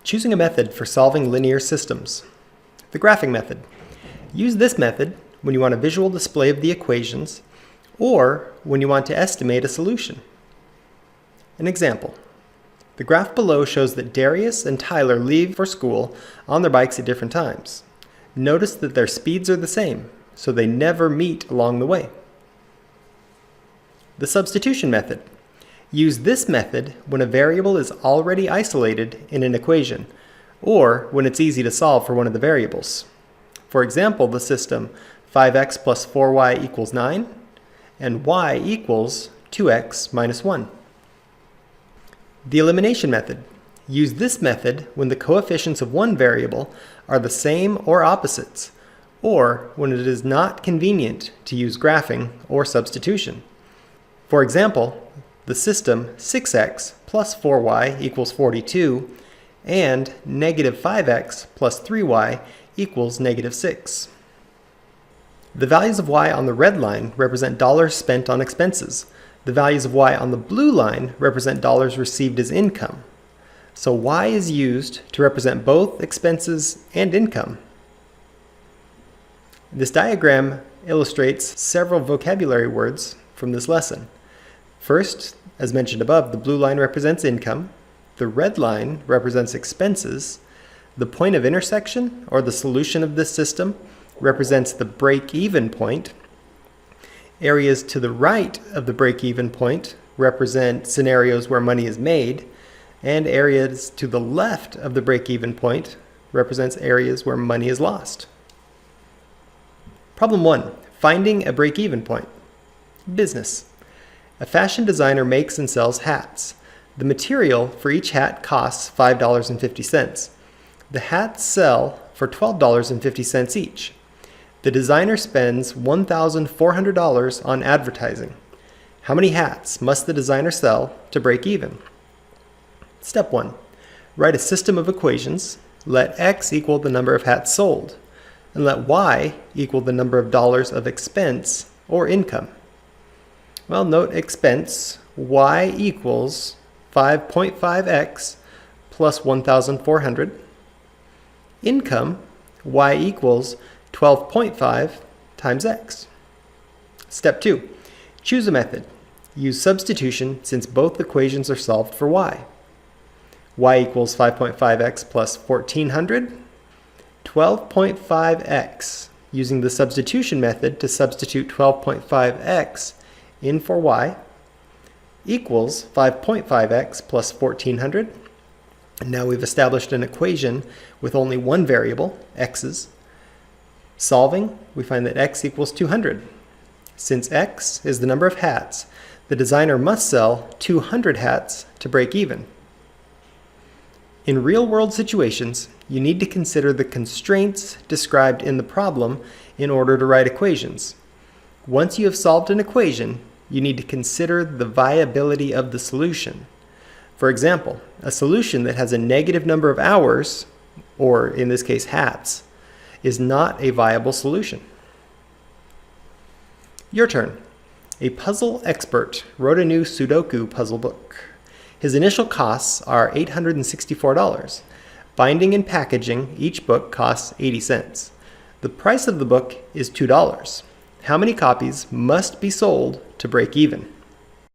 Choosing a method for solving linear systems. The graphing method. Use this method when you want a visual display of the equations or when you want to estimate a solution. An example. The graph below shows that Darius and Tyler leave for school on their bikes at different times. Notice that their speeds are the same, so they never meet along the way. The substitution method. Use this method when a variable is already isolated in an equation, or when it's easy to solve for one of the variables. For example, the system 5x plus 4y equals 9, and y equals 2x minus 1. The elimination method. Use this method when the coefficients of one variable are the same or opposites, or when it is not convenient to use graphing or substitution. For example, the system 6x plus 4y equals 42 and negative 5x plus 3y equals negative 6. The values of y on the red line represent dollars spent on expenses. The values of y on the blue line represent dollars received as income. So y is used to represent both expenses and income. This diagram illustrates several vocabulary words from this lesson. First, as mentioned above, the blue line represents income, the red line represents expenses, the point of intersection, or the solution of this system, represents the break-even point. Areas to the right of the break-even point represent scenarios where money is made, and areas to the left of the break-even point represents areas where money is lost. Problem 1. Finding a break-even point. Business. A fashion designer makes and sells hats. The material for each hat costs $5.50. The hats sell for $12.50 each. The designer spends $1,400 on advertising. How many hats must the designer sell to break even? Step 1. Write a system of equations. Let x equal the number of hats sold, and let y equal the number of dollars of expense or income. Well, note expense, y equals 5.5x plus 1,400. Income, y equals 12.5 times x. Step 2. Choose a method. Use substitution since both equations are solved for y. Y equals 5.5x plus 1,400. 12.5x. Using the substitution method to substitute 12.5x in for y equals 5.5x plus 1,400. And now we've established an equation with only one variable, x's. Solving, we find that x equals 200. Since x is the number of hats, the designer must sell 200 hats to break even. In real-world situations, you need to consider the constraints described in the problem in order to write equations. Once you have solved an equation, you need to consider the viability of the solution. For example, a solution that has a negative number of hours, or in this case hats, is not a viable solution. Your turn. A puzzle expert wrote a new Sudoku puzzle book. His initial costs are $864. Binding and packaging each book costs 80 cents. The price of the book is $2. How many copies must be sold to break even?